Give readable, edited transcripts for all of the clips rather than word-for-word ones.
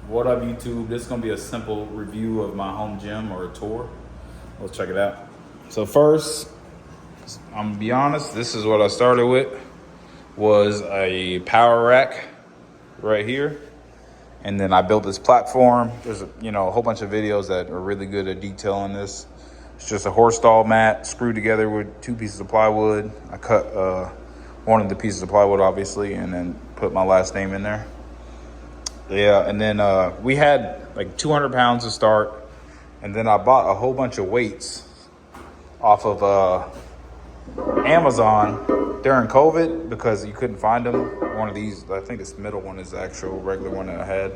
What up, YouTube? This is gonna be a simple review of my home gym or a tour. Let's check it out. So first, I'm gonna be honest, this is what I started with, was a power rack right here. And then I built this platform. There's a whole bunch of videos that are really good at detailing this. It's just a horse stall mat screwed together with 2 pieces of plywood. I cut one of the pieces of plywood, obviously, and then put my last name in there. Yeah, and then we had like 200 pounds to start, and then I bought a whole bunch of weights off of Amazon during COVID because you couldn't find them. One of these, I think this middle one is the actual regular one that I had,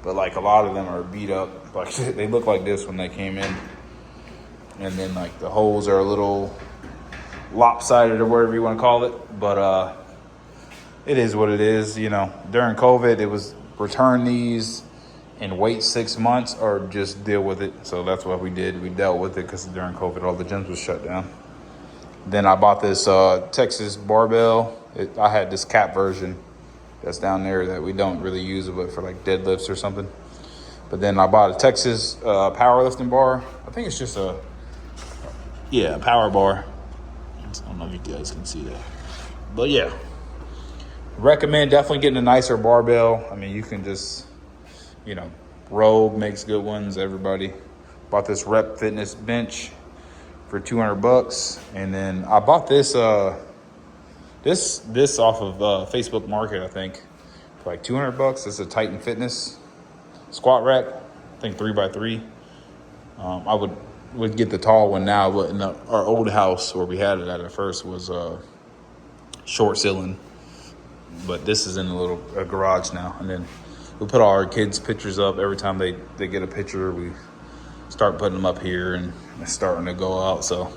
but like a lot of them are beat up. Like they look like this when they came in, and then like the holes are a little lopsided or whatever you want to call it, but it is what it is. During COVID, it was return these and wait 6 months or just deal with it. So that's what we did. We dealt with it because during COVID, all the gyms was shut down. Then I bought this Texas barbell. I had this cap version that's down there that we don't really use, but for like deadlifts or something. But then I bought a Texas powerlifting bar. I think it's just a power bar. I don't know if you guys can see that, but yeah. Recommend definitely getting a nicer barbell. I mean, you can just, Rogue makes good ones. Everybody bought this Rep Fitness bench for $200, and then I bought this this off of Facebook Market, I think, for like $200. It's a Titan Fitness squat rack. I think 3x3. I would get the tall one now, but in our old house where we had it at first was short ceiling. But this is in a garage now. And then we put all our kids' pictures up. Every time they get a picture, we start putting them up here, and it's starting to go out. So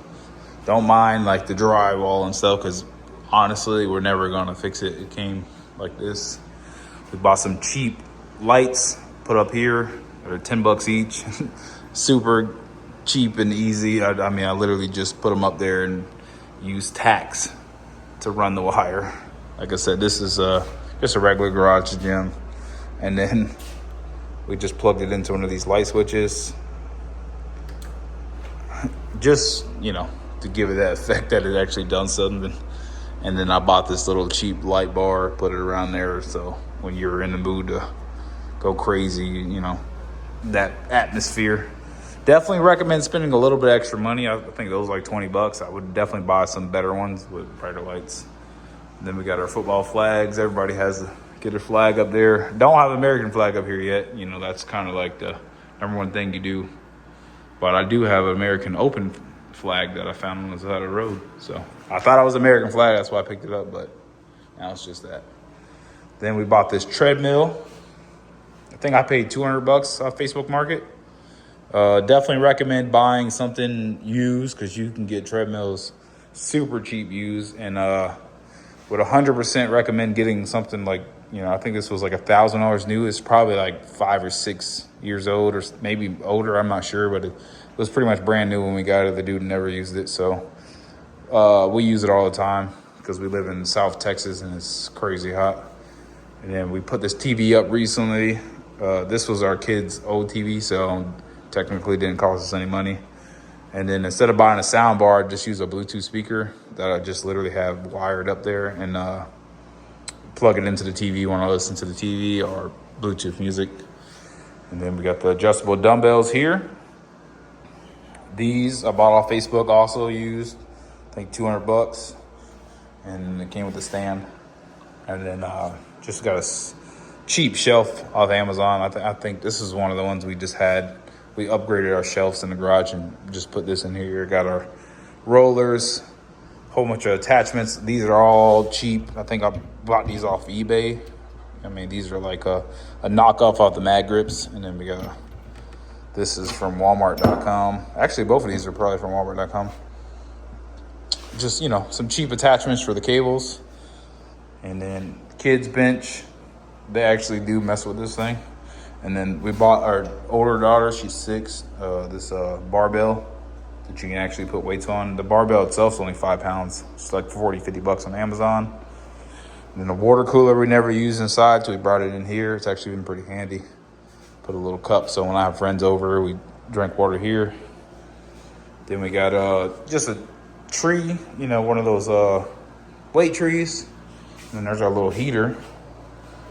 don't mind like the drywall and stuff, because honestly, we're never going to fix it. It came like this. We bought some cheap lights, put up here. They're $10 each. Super cheap and easy. I literally just put them up there and use tacks to run the wire. Like I said, this is just a regular garage gym. And then we just plugged it into one of these light switches. Just, to give it that effect that it actually done something. And then I bought this little cheap light bar, put it around there. So when you're in the mood to go crazy, that atmosphere. Definitely recommend spending a little bit extra money. I think those like $20. I would definitely buy some better ones with brighter lights. Then we got our football flags. Everybody has to get a flag up there. Don't have an American flag up here yet. That's kind of like the number one thing you do. But I do have an American Open flag that I found on the side of the road. So I thought it was American flag. That's why I picked it up. But now it's just that. Then we bought this treadmill. I think I paid $200 off Facebook Market. Definitely recommend buying something used, because you can get treadmills super cheap used, and would 100% recommend getting something like, I think this was like $1,000 new. It's probably like 5 or 6 years old, or maybe older. I'm not sure, but it was pretty much brand new when we got it. The dude never used it. So we use it all the time because we live in South Texas and it's crazy hot. And then we put this TV up recently. This was our kids' old TV, so technically didn't cost us any money. And then instead of buying a sound bar, I just use a Bluetooth speaker that I just literally have wired up there, and plug it into the TV when I listen to the TV or Bluetooth music. And then we got the adjustable dumbbells here. These I bought off Facebook, also used, I think $200. And it came with a stand. And then just got a cheap shelf off Amazon. I think this is one of the ones we just had. We upgraded our shelves in the garage and just put this in here. Got our rollers, whole bunch of attachments. These are all cheap. I think I bought these off eBay. These are like a knockoff off the Mag Grips. And then we got, this is from Walmart.com. Actually, both of these are probably from Walmart.com. Just, some cheap attachments for the cables. And then kids bench. They actually do mess with this thing. And then we bought our older daughter, she's 6, this barbell that you can actually put weights on. The barbell itself is only 5 pounds. It's like $40-50 on Amazon. And then the water cooler we never used inside, so we brought it in here. It's actually been pretty handy. Put a little cup so when I have friends over, we drink water here. Then we got just a tree, you know, one of those weight trees. And then there's our little heater.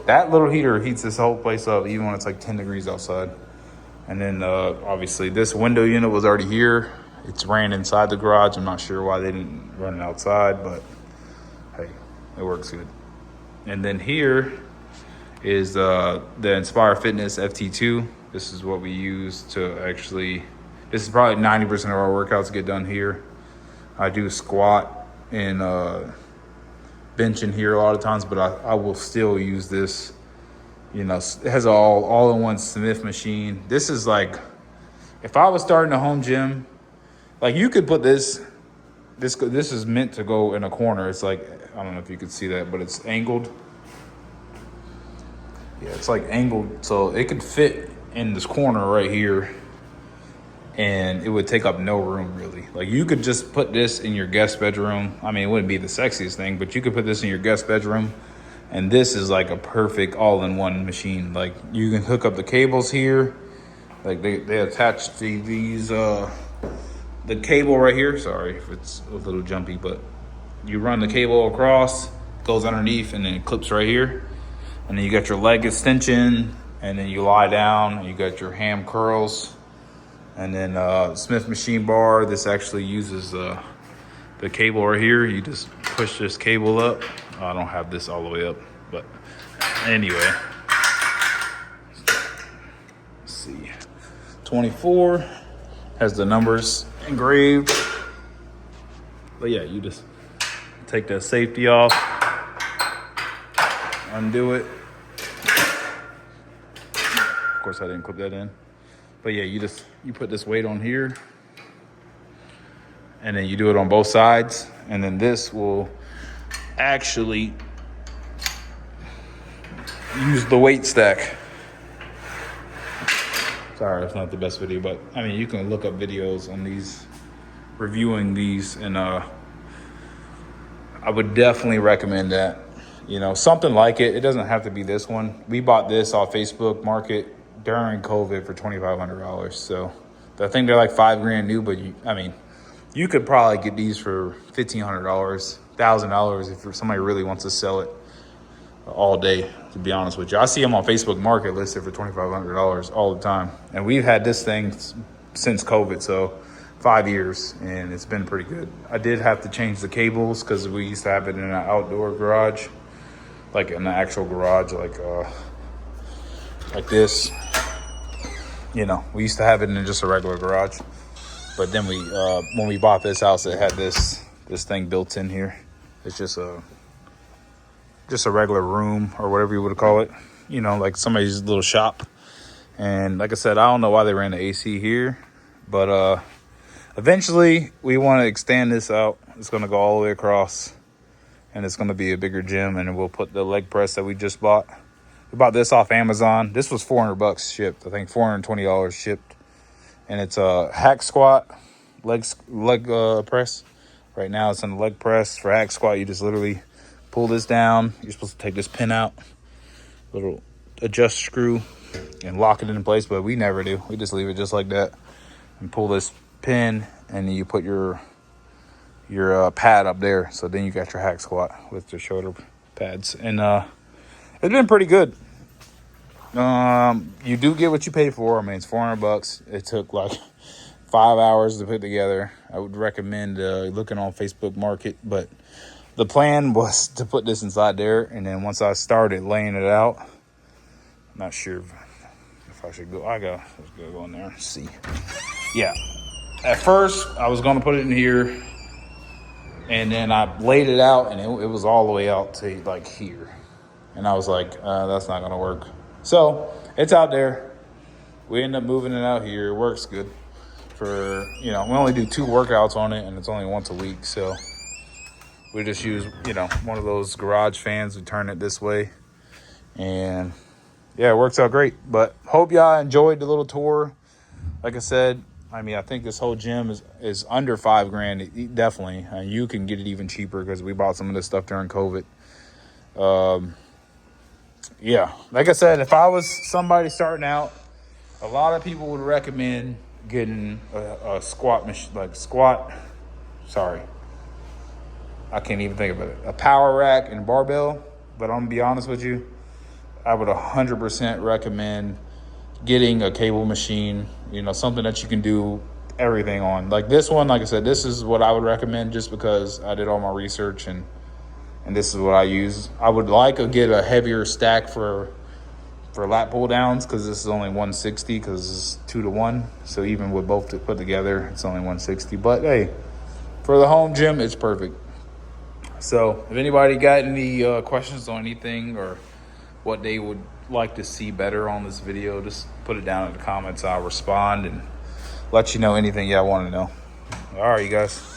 That little heater heats this whole place up, even when it's like 10 degrees outside. And then obviously this window unit was already here. It's ran inside the garage. I'm not sure why they didn't run it outside, but hey, it works good. And then here is the Inspire Fitness FT2. This is what we use to actually, this is probably 90% of our workouts get done here. I do squat and bench in here a lot of times, but I will still use this. You know, it has an all-in-one Smith machine. This is like, if I was starting a home gym, like you could put this is meant to go in a corner. It's like, I don't know if you could see that, but it's angled. Yeah, it's like angled, so it could fit in this corner right here, and it would take up no room really. Like you could just put this in your guest bedroom. I mean, it wouldn't be the sexiest thing, but you could put this in your guest bedroom. And this is like a perfect all-in-one machine. Like you can hook up the cables here. Like they attach these the cable right here. Sorry if it's a little jumpy, but you run the cable across, goes underneath, and then it clips right here. And then you got your leg extension, and then you lie down, and you got your ham curls, and then Smith machine bar. This actually uses the cable right here. You just push this cable up. I don't have this all the way up, but anyway. Let's see. 24 has the numbers engraved. But yeah, you just take that safety off, undo it. Of course, I didn't clip that in. But yeah, you put this weight on here, and then you do it on both sides, and then this will actually use the weight stack. Sorry, it's not the best video, but I mean, you can look up videos on these, reviewing these, and I would definitely recommend that. You know, something like it. It doesn't have to be this one. We bought this off Facebook Market during COVID for $2,500. So I think they're like $5,000 new, but you could probably get these for $1,500, $1,000 if somebody really wants to sell it all day, to be honest with you. I see them on Facebook Market listed for $2,500 all the time. And we've had this thing since COVID, so 5 years, and it's been pretty good. I did have to change the cables because we used to have it in an outdoor garage, like in an actual garage, like this. You know, we used to have it in just a regular garage. But then when we bought this house, it had this thing built in here. It's just a regular room or whatever you would call it. You know, like somebody's little shop. And like I said, I don't know why they ran the AC here, but eventually we want to extend this out. It's going to go all the way across, and it's going to be a bigger gym. And we'll put the leg press that we just bought. We bought this off Amazon. This was $400 shipped. I think $420 shipped. And it's a hack squat leg press. Right now it's in the leg press. For hack squat, you just literally pull this down. You're supposed to take this pin out, little adjust screw, and lock it in place, but we never do. We just leave it just like that and pull this pin, and then you put your pad up there. So then you got your hack squat with the shoulder pads, and it's been pretty good. You do get what you pay for. I mean, it's $400. It took like 5 hours to put together. I would recommend looking on Facebook Market, but the plan was to put this inside there, and then once I started laying it out, I'm not sure if I should go. Let's go in there and see. Yeah, at first I was going to put it in here, and then I laid it out, and it was all the way out to like here, and I was like, that's not going to work. So it's out there. We end up moving it out here. It works good for, we only do 2 workouts on it, and it's only once a week. So we just use, one of those garage fans. We turn it this way, and yeah, it works out great. But hope y'all enjoyed the little tour. Like I said, I think this whole gym is under $5,000. Definitely. And you can get it even cheaper because we bought some of this stuff during COVID. Yeah, like I said, if I was somebody starting out, A lot of people would recommend getting a squat machine, like squat. Sorry, I can't even think about it. A power rack and barbell. But I'm gonna be honest with you, I would 100% recommend getting a cable machine. You know, something that you can do everything on. Like this one, like I said, this is what I would recommend just because I did all my research and this is what I use. I would like to get a heavier stack for lat pull downs because this is only 160 because it's 2-to-1. So even with both put together, it's only 160. But hey, for the home gym, it's perfect. So if anybody got any questions on anything or what they would like to see better on this video, just put it down in the comments. I'll respond and let you know anything y'all want to know. All right, you guys.